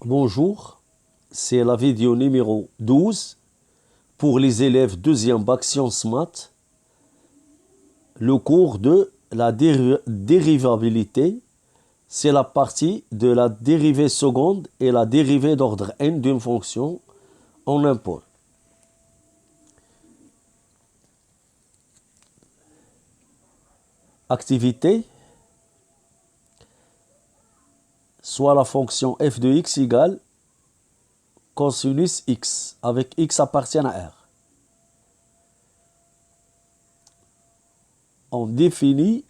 Bonjour, c'est la vidéo numéro 12 pour les élèves deuxième bac sciences maths, le cours de la dérivabilité. C'est la partie de la dérivée seconde et la dérivée d'ordre n d'une fonction en un pôle. Activité, soit la fonction f de x égale cosinus x, avec x appartient à R. On définit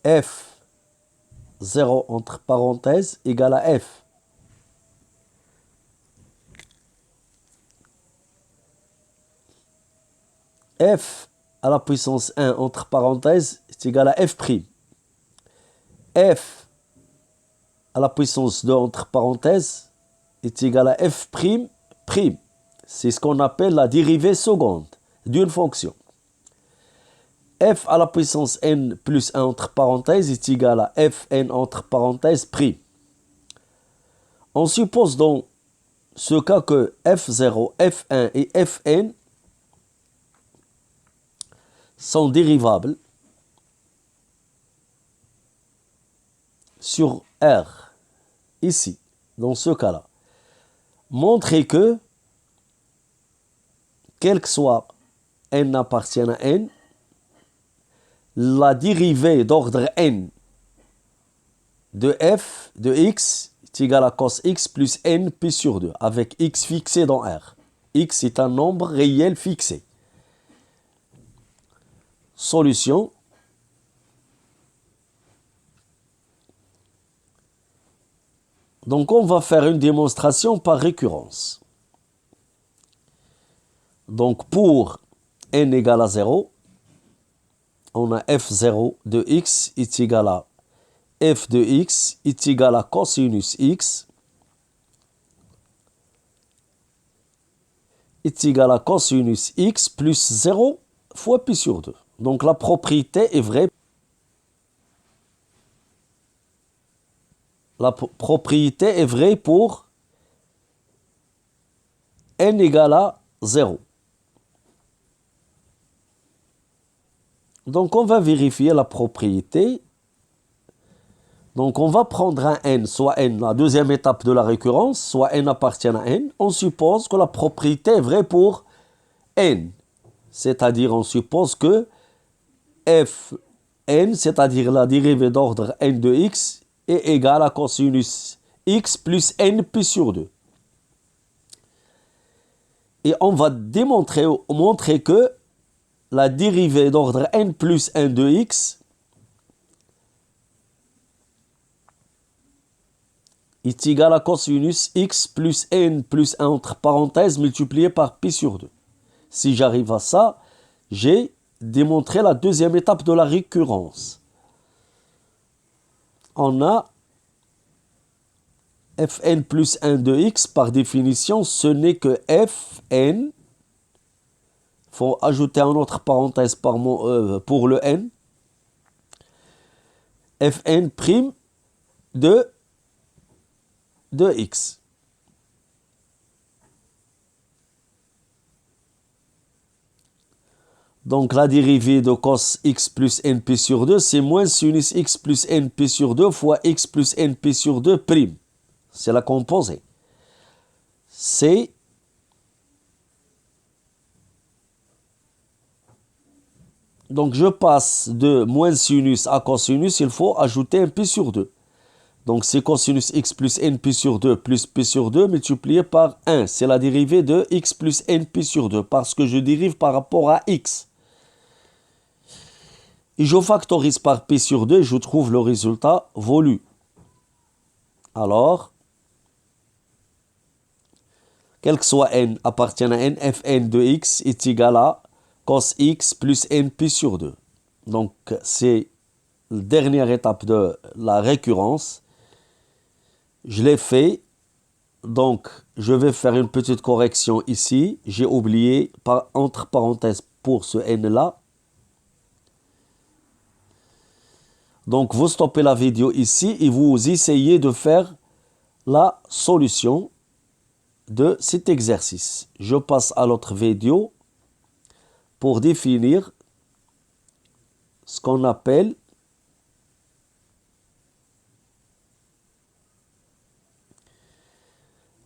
f0 entre parenthèses égale à f. F à la puissance 1 entre parenthèses est égal à f'. F à la puissance 2 entre parenthèses est égal à f'. C'est ce qu'on appelle la dérivée seconde d'une fonction. F à la puissance n plus 1 entre parenthèses est égal à fn entre parenthèses prime. On suppose dans ce cas que f0, f1 et fn sont dérivables sur R, ici, dans ce cas-là. Montrer que, quel que soit n appartient à n, la dérivée d'ordre n de f de x est égale à cos x plus n pi sur 2, avec x fixé dans R. X est un nombre réel fixé. Solution. Donc on va faire une démonstration par récurrence. Donc pour n égale à 0, on a f0 de x est égal à f de x est égal à cosinus x est égal à cosinus x plus 0 fois pi sur 2. Donc la propriété est vraie. La propriété est vraie pour n égale à 0. Donc on va vérifier la propriété. Donc on va prendre un n, soit n, la deuxième étape de la récurrence, soit n appartient à n. On suppose que la propriété est vraie pour n. C'est-à-dire on suppose que fn, c'est-à-dire la dérivée d'ordre n de x, est égale à cosinus x plus n pi sur 2. Et on va montrer que la dérivée d'ordre n plus 1 de x est égale à cosinus x plus n plus 1 entre parenthèses multiplié par pi sur 2. Si j'arrive à ça, j'ai démontré la deuxième étape de la récurrence. On a fn plus 1 de x, par définition, ce n'est que fn. Il faut ajouter un autre parenthèse pour le n. Fn prime de x. Donc la dérivée de cos x plus n pi sur 2, c'est moins sinus x plus n pi sur 2 fois x plus n pi sur 2 prime. C'est la composée. C'est donc je passe de moins sinus à cosinus, il faut ajouter un pi sur 2. Donc c'est cosinus x plus n pi sur 2 plus pi sur 2 multiplié par 1. C'est la dérivée de x plus n pi sur 2 parce que je dérive par rapport à x. Et je factorise par pi sur 2 et je trouve le résultat voulu. Alors, quel que soit n appartient à n, fn de x est égal à cos x plus n pi sur 2. Donc c'est la dernière étape de la récurrence. Je l'ai fait. Donc je vais faire une petite correction ici. J'ai oublié entre parenthèses pour ce n là. Donc vous stoppez la vidéo ici et vous essayez de faire la solution de cet exercice. Je passe à l'autre vidéo pour définir ce qu'on appelle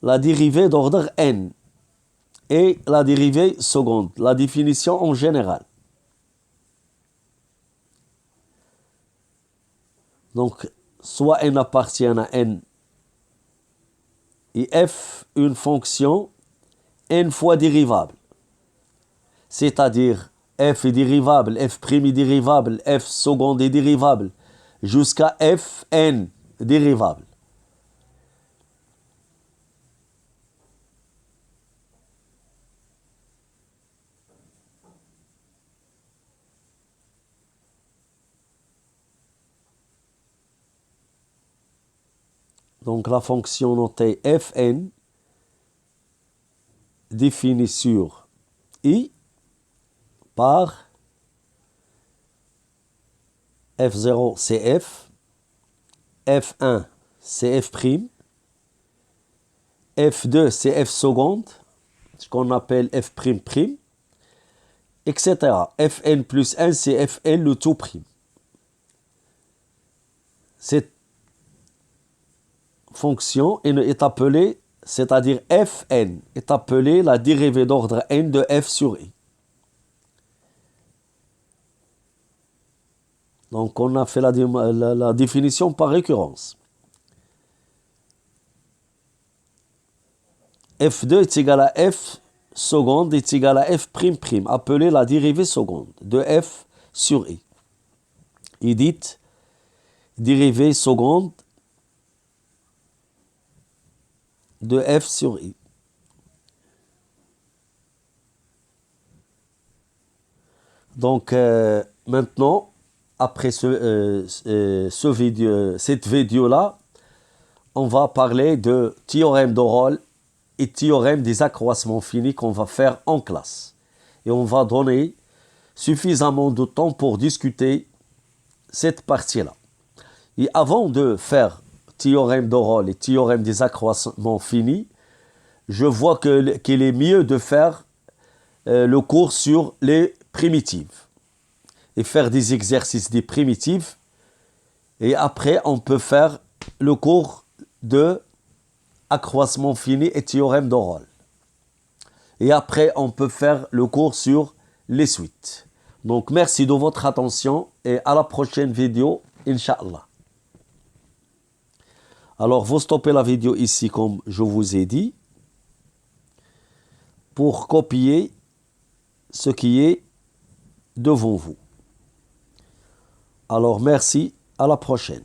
la dérivée d'ordre n et la dérivée seconde, la définition en général. Donc, soit n appartient à n et f une fonction n fois dérivable. C'est-à-dire f est dérivable, f' est dérivable, f seconde est dérivable, jusqu'à fn dérivable. Donc la fonction notée fn définie sur i par f0 c'est f, f1 c'est f', f2 c'est f seconde, ce qu'on appelle f', etc. fn plus 1 c'est fn le tout prime. Cette fonction est appelée, c'est-à-dire fn, est appelée la dérivée d'ordre n de f sur i. Donc on a fait la définition par récurrence. f2 est égal à f seconde est égal à f', appelée la dérivée seconde de f sur i. Et dite dérivée seconde de f sur i. Donc maintenant, après cette vidéo-là, on va parler de théorème de Rolle et théorème des accroissements finis qu'on va faire en classe. Et on va donner suffisamment de temps pour discuter cette partie-là. Et avant de faire théorème de Rolle et théorème des accroissements finis, je vois qu'il est mieux de faire le cours sur les primitives et faire des exercices des primitives. Et après, on peut faire le cours de accroissement fini et théorème de Rolle. Et après, on peut faire le cours sur les suites. Donc, merci de votre attention et à la prochaine vidéo, Inch'Allah. Alors, vous stoppez la vidéo ici, comme je vous ai dit, pour copier ce qui est devant vous. Alors, merci, à la prochaine.